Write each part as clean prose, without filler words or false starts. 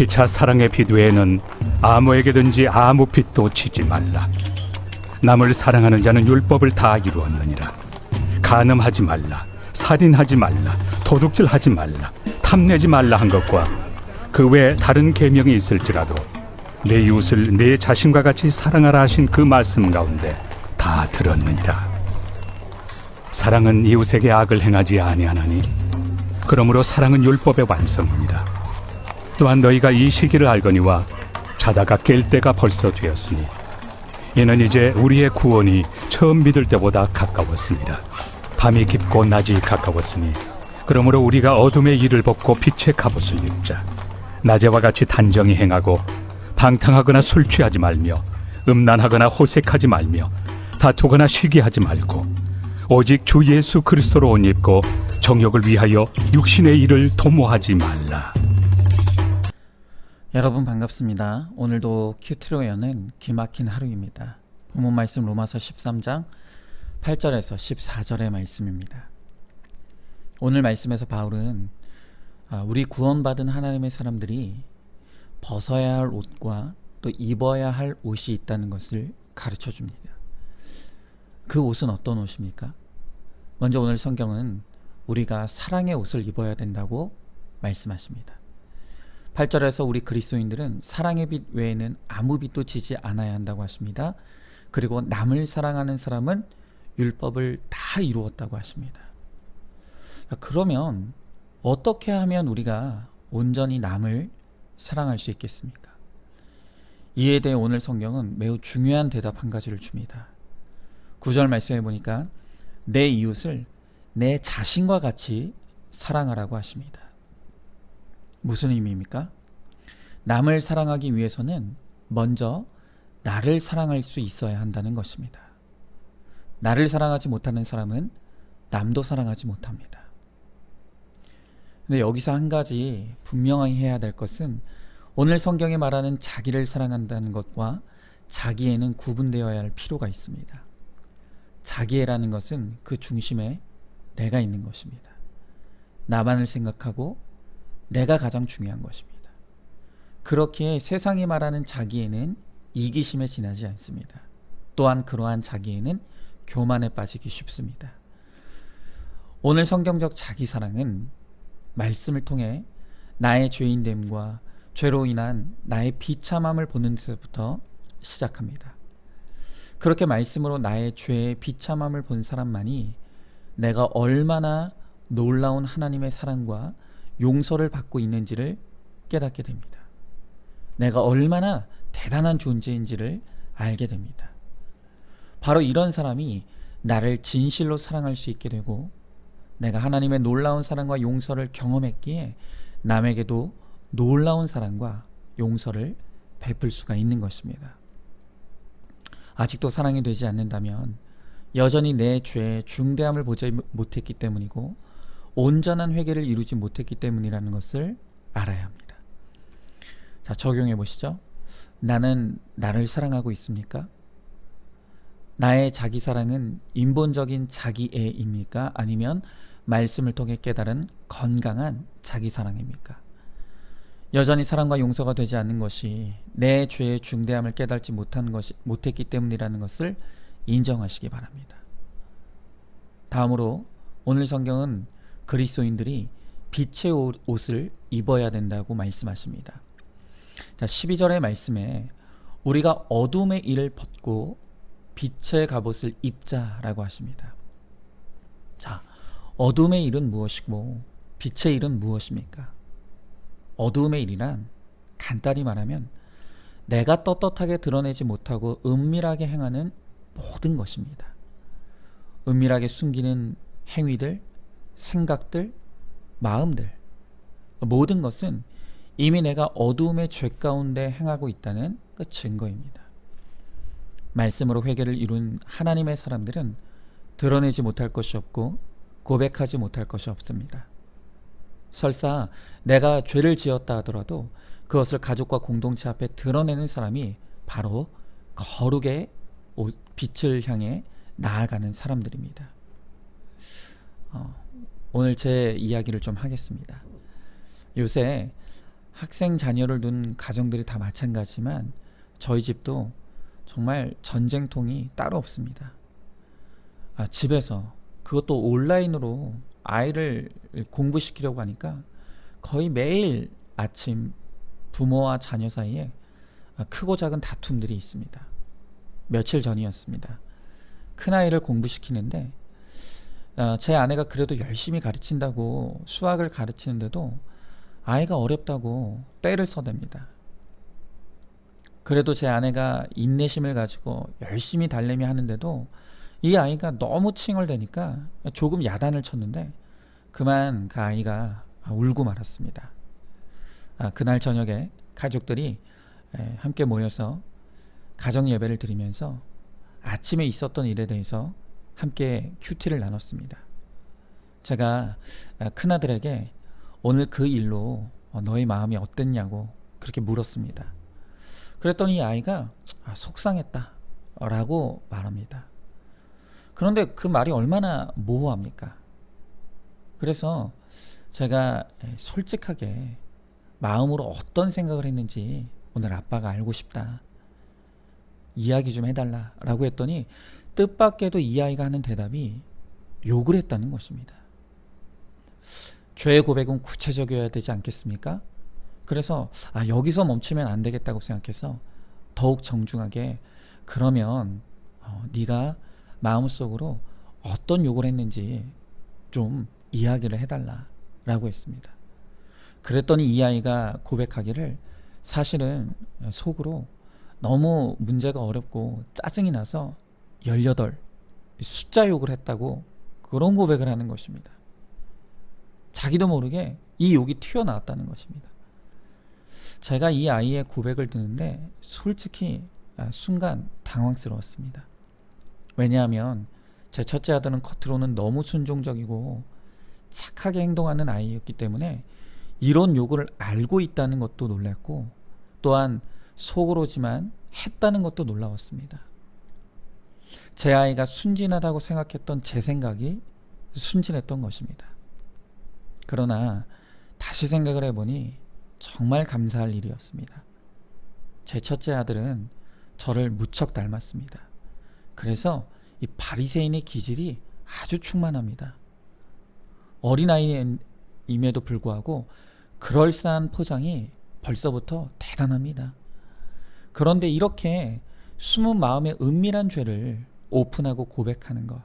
피차 사랑의 빛 외에는 아무에게든지 아무 빛도 지지 말라. 남을 사랑하는 자는 율법을 다 이루었느니라. 간음하지 말라, 살인하지 말라, 도둑질하지 말라, 탐내지 말라 한 것과 그 외에 다른 계명이 있을지라도 내 이웃을 내 자신과 같이 사랑하라 하신 그 말씀 가운데 다 들었느니라. 사랑은 이웃에게 악을 행하지 아니하나니 그러므로 사랑은 율법의 완성이니라. 또한 너희가 이 시기를 알거니와 자다가 깰 때가 벌써 되었으니 이는 이제 우리의 구원이 처음 믿을 때보다 가까웠습니다. 밤이 깊고 낮이 가까웠으니 그러므로 우리가 어둠의 일을 벗고 빛의 갑옷을 입자. 낮에와 같이 단정히 행하고 방탕하거나 술 취하지 말며 음란하거나 호색하지 말며 다투거나 시기하지 말고 오직 주 예수 그리스도로 옷 입고 정욕을 위하여 육신의 일을 도모하지 말라. 여러분 반갑습니다. 오늘도 큐트로여는 기막힌 하루입니다. 본문 말씀 로마서 13장 8절에서 14절의 말씀입니다. 오늘 말씀에서 바울은 우리 구원받은 하나님의 사람들이 벗어야 할 옷과 또 입어야 할 옷이 있다는 것을 가르쳐 줍니다. 그 옷은 어떤 옷입니까? 먼저 오늘 성경은 우리가 사랑의 옷을 입어야 된다고 말씀하십니다. 8절에서 우리 그리스도인들은 사랑의 빛 외에는 아무 빛도 지지 않아야 한다고 하십니다. 그리고 남을 사랑하는 사람은 율법을 다 이루었다고 하십니다. 그러면 어떻게 하면 우리가 온전히 남을 사랑할 수 있겠습니까? 이에 대해 오늘 성경은 매우 중요한 대답 한 가지를 줍니다. 9절 말씀해 보니까 내 이웃을 내 자신과 같이 사랑하라고 하십니다. 무슨 의미입니까? 남을 사랑하기 위해서는 먼저 나를 사랑할 수 있어야 한다는 것입니다. 나를 사랑하지 못하는 사람은 남도 사랑하지 못합니다. 근데 여기서 한 가지 분명히 해야 될 것은 오늘 성경에 말하는 자기를 사랑한다는 것과 자기애는 구분되어야 할 필요가 있습니다. 자기애라는 것은 그 중심에 내가 있는 것입니다. 나만을 생각하고 내가 가장 중요한 것입니다. 그렇기에 세상이 말하는 자기애는 이기심에 지나지 않습니다. 또한 그러한 자기애는 교만에 빠지기 쉽습니다. 오늘 성경적 자기사랑은 말씀을 통해 나의 죄인됨과 죄로 인한 나의 비참함을 보는 데서부터 시작합니다. 그렇게 말씀으로 나의 죄의 비참함을 본 사람만이 내가 얼마나 놀라운 하나님의 사랑과 용서를 받고 있는지를 깨닫게 됩니다. 내가 얼마나 대단한 존재인지를 알게 됩니다. 바로 이런 사람이 나를 진실로 사랑할 수 있게 되고 내가 하나님의 놀라운 사랑과 용서를 경험했기에 남에게도 놀라운 사랑과 용서를 베풀 수가 있는 것입니다. 아직도 사랑이 되지 않는다면 여전히 내 죄의 중대함을 보지 못했기 때문이고 온전한 회개를 이루지 못했기 때문이라는 것을 알아야 합니다. 자, 적용해 보시죠. 나는 나를 사랑하고 있습니까? 나의 자기 사랑은 인본적인 자기애입니까? 아니면 말씀을 통해 깨달은 건강한 자기 사랑입니까? 여전히 사랑과 용서가 되지 않는 것이 내 죄의 중대함을 깨닫지 못했기 때문이라는 것을 인정하시기 바랍니다. 다음으로 오늘 성경은 그리스도인들이 빛의 옷을 입어야 된다고 말씀하십니다. 자, 12절의 말씀에 우리가 어둠의 일을 벗고 빛의 갑옷을 입자라고 하십니다. 자, 어둠의 일은 무엇이고 빛의 일은 무엇입니까? 어둠의 일이란 간단히 말하면 내가 떳떳하게 드러내지 못하고 은밀하게 행하는 모든 것입니다. 은밀하게 숨기는 행위들, 생각들, 마음들, 모든 것은 이미 내가 어두움의 죄 가운데 행하고 있다는 그 증거입니다. 말씀으로 회개를 이룬 하나님의 사람들은 드러내지 못할 것이 없고 고백하지 못할 것이 없습니다. 설사 내가 죄를 지었다 하더라도 그것을 가족과 공동체 앞에 드러내는 사람이 바로 거룩의 빛을 향해 나아가는 사람들입니다. 오늘 제 이야기를 좀 하겠습니다. 요새 학생 자녀를 둔 가정들이 다 마찬가지지만 저희 집도 정말 전쟁통이 따로 없습니다. 집에서 그것도 온라인으로 아이를 공부시키려고 하니까 거의 매일 아침 부모와 자녀 사이에 크고 작은 다툼들이 있습니다. 며칠 전이었습니다. 큰아이를 공부시키는데 제 아내가 그래도 열심히 가르친다고 수학을 가르치는데도 아이가 어렵다고 떼를 써댑니다. 그래도 제 아내가 인내심을 가지고 열심히 달래며 하는데도 이 아이가 너무 칭얼대니까 조금 야단을 쳤는데 그만 그 아이가 울고 말았습니다. 그날 저녁에 가족들이 함께 모여서 가정 예배를 드리면서 아침에 있었던 일에 대해서 함께 큐티를 나눴습니다. 제가 큰아들에게 오늘 그 일로 너의 마음이 어땠냐고 그렇게 물었습니다. 그랬더니 이 아이가 속상했다 라고 말합니다. 그런데 그 말이 얼마나 모호합니까? 그래서 제가 솔직하게 마음으로 어떤 생각을 했는지 오늘 아빠가 알고 싶다. 이야기 좀 해달라 라고 했더니 뜻밖에도 이 아이가 하는 대답이 욕을 했다는 것입니다. 죄의 고백은 구체적이어야 되지 않겠습니까? 그래서 여기서 멈추면 안 되겠다고 생각해서 더욱 정중하게 그러면 네가 마음속으로 어떤 욕을 했는지 좀 이야기를 해달라 라고 했습니다. 그랬더니 이 아이가 고백하기를 사실은 속으로 너무 문제가 어렵고 짜증이 나서 18 숫자 욕을 했다고 그런 고백을 하는 것입니다. 자기도 모르게 이 욕이 튀어나왔다는 것입니다. 제가 이 아이의 고백을 듣는데 솔직히 순간 당황스러웠습니다. 왜냐하면 제 첫째 아들은 겉으로는 너무 순종적이고 착하게 행동하는 아이였기 때문에 이런 욕을 알고 있다는 것도 놀랐고 또한 속으로지만 했다는 것도 놀라웠습니다. 제 아이가 순진하다고 생각했던 제 생각이 순진했던 것입니다. 그러나 다시 생각을 해보니 정말 감사할 일이었습니다. 제 첫째 아들은 저를 무척 닮았습니다. 그래서 이 바리새인의 기질이 아주 충만합니다. 어린아이임에도 불구하고 그럴싸한 포장이 벌써부터 대단합니다. 그런데 이렇게 숨은 마음의 은밀한 죄를 오픈하고 고백하는 것,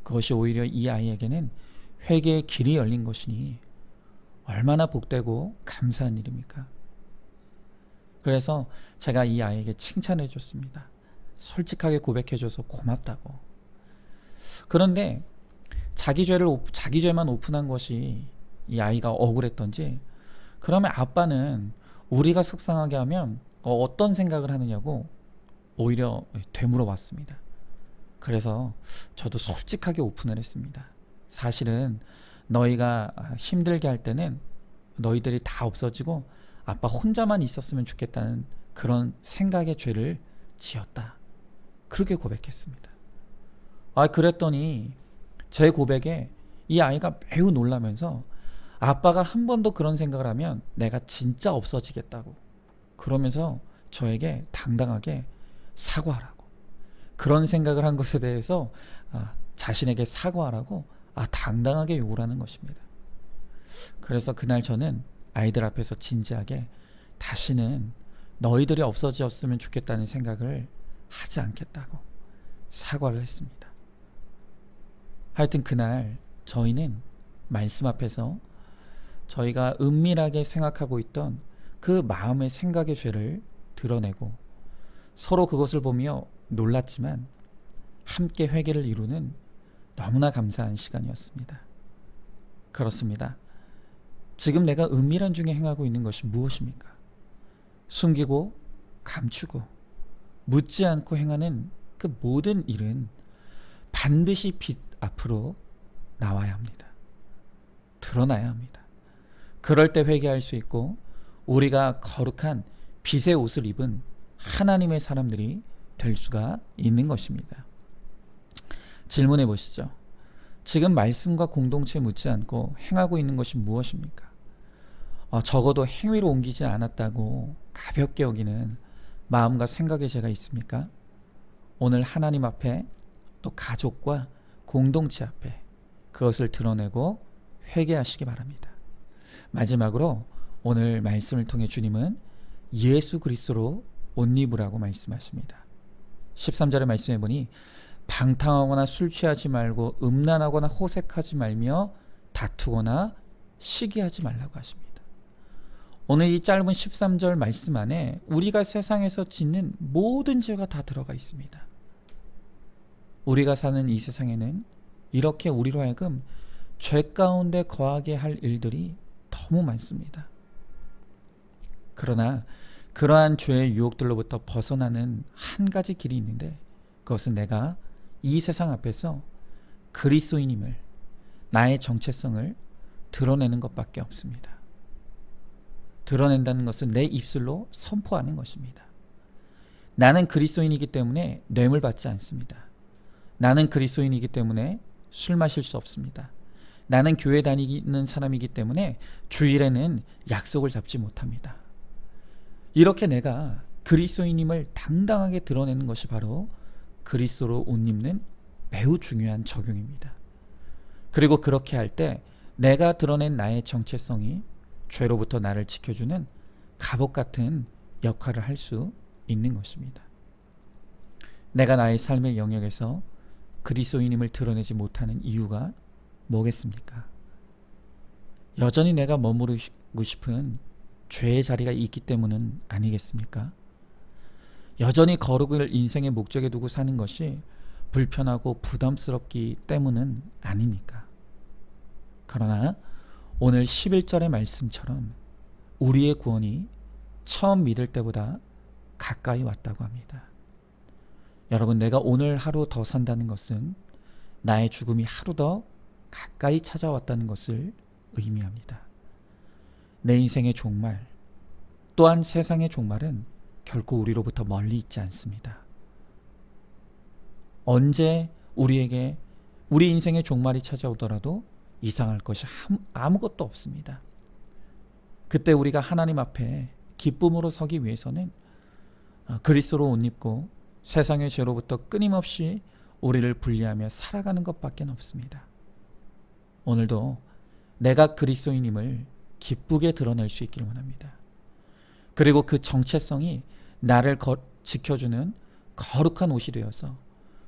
그것이 오히려 이 아이에게는 회개의 길이 열린 것이니 얼마나 복되고 감사한 일입니까? 그래서 제가 이 아이에게 칭찬해 줬습니다. 솔직하게 고백해 줘서 고맙다고. 그런데 자기 죄만 오픈한 것이 이 아이가 억울했던지 그러면 아빠는 우리가 속상하게 하면 어떤 생각을 하느냐고 오히려 되물어 왔습니다. 그래서 저도 솔직하게 오픈을 했습니다. 사실은 너희가 힘들게 할 때는 너희들이 다 없어지고 아빠 혼자만 있었으면 좋겠다는 그런 생각의 죄를 지었다. 그렇게 고백했습니다. 그랬더니 제 고백에 이 아이가 매우 놀라면서 아빠가 한 번 더 그런 생각을 하면 내가 진짜 없어지겠다고 그러면서 저에게 당당하게 사과하라고, 그런 생각을 한 것에 대해서 자신에게 사과하라고 당당하게 요구를 하는 것입니다. 그래서 그날 저는 아이들 앞에서 진지하게 다시는 너희들이 없어졌으면 좋겠다는 생각을 하지 않겠다고 사과를 했습니다. 하여튼 그날 저희는 말씀 앞에서 저희가 은밀하게 생각하고 있던 그 마음의 생각의 죄를 드러내고 서로 그것을 보며 놀랐지만 함께 회개를 이루는 너무나 감사한 시간이었습니다. 그렇습니다. 지금 내가 은밀한 중에 행하고 있는 것이 무엇입니까? 숨기고 감추고 묻지 않고 행하는 그 모든 일은 반드시 빛 앞으로 나와야 합니다. 드러나야 합니다. 그럴 때 회개할 수 있고 우리가 거룩한 빛의 옷을 입은 하나님의 사람들이 될 수가 있는 것입니다. 질문해 보시죠. 지금 말씀과 공동체에 묻지 않고 행하고 있는 것이 무엇입니까? 적어도 행위로 옮기지 않았다고 가볍게 여기는 마음과 생각의 죄가 있습니까? 오늘 하나님 앞에 또 가족과 공동체 앞에 그것을 드러내고 회개하시기 바랍니다. 마지막으로 오늘 말씀을 통해 주님은 예수 그리스도로 옷 입으라고 말씀하십니다. 13절의 말씀해 보니 방탕하거나 술 취하지 말고 음란하거나 호색하지 말며 다투거나 시기하지 말라고 하십니다. 오늘 이 짧은 13절 말씀 안에 우리가 세상에서 짓는 모든 죄가 다 들어가 있습니다. 우리가 사는 이 세상에는 이렇게 우리로 하여금 죄 가운데 거하게 할 일들이 너무 많습니다. 그러나 그러한 죄의 유혹들로부터 벗어나는 한 가지 길이 있는데 그것은 내가 이 세상 앞에서 그리스도인임을, 나의 정체성을 드러내는 것밖에 없습니다. 드러낸다는 것은 내 입술로 선포하는 것입니다. 나는 그리스도인이기 때문에 뇌물 받지 않습니다. 나는 그리스도인이기 때문에 술 마실 수 없습니다. 나는 교회 다니는 사람이기 때문에 주일에는 약속을 잡지 못합니다. 이렇게 내가 그리스도인임을 당당하게 드러내는 것이 바로 그리스도로 옷 입는 매우 중요한 적용입니다. 그리고 그렇게 할 때 내가 드러낸 나의 정체성이 죄로부터 나를 지켜주는 갑옷 같은 역할을 할 수 있는 것입니다. 내가 나의 삶의 영역에서 그리스도인임을 드러내지 못하는 이유가 뭐겠습니까? 여전히 내가 머무르고 싶은 죄의 자리가 있기 때문은 아니겠습니까? 여전히 거룩을 인생의 목적에 두고 사는 것이 불편하고 부담스럽기 때문은 아닙니까? 그러나 오늘 11절의 말씀처럼 우리의 구원이 처음 믿을 때보다 가까이 왔다고 합니다. 여러분, 내가 오늘 하루 더 산다는 것은 나의 죽음이 하루 더 가까이 찾아왔다는 것을 의미합니다. 내 인생의 종말, 또한 세상의 종말은 결코 우리로부터 멀리 있지 않습니다. 언제 우리에게 우리 인생의 종말이 찾아오더라도 이상할 것이 아무것도 없습니다. 그때 우리가 하나님 앞에 기쁨으로 서기 위해서는 그리스도로 옷 입고 세상의 죄로부터 끊임없이 우리를 분리하며 살아가는 것밖에 없습니다. 오늘도 내가 그리스도인임을 기쁘게 드러낼 수 있기를 원합니다. 그리고 그 정체성이 나를 지켜주는 거룩한 옷이 되어서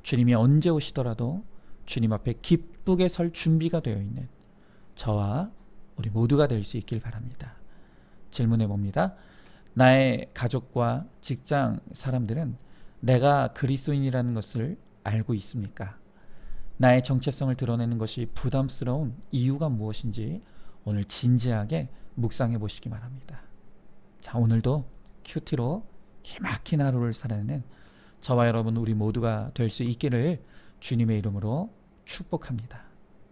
주님이 언제 오시더라도 주님 앞에 기쁘게 설 준비가 되어 있는 저와 우리 모두가 될 수 있길 바랍니다. 질문해 봅니다. 나의 가족과 직장 사람들은 내가 그리스도인이라는 것을 알고 있습니까? 나의 정체성을 드러내는 것이 부담스러운 이유가 무엇인지 오늘 진지하게 묵상해 보시기 바랍니다. 자, 오늘도 큐티로 기막힌 하루를 살아내는 저와 여러분 우리 모두가 될 수 있기를 주님의 이름으로 축복합니다.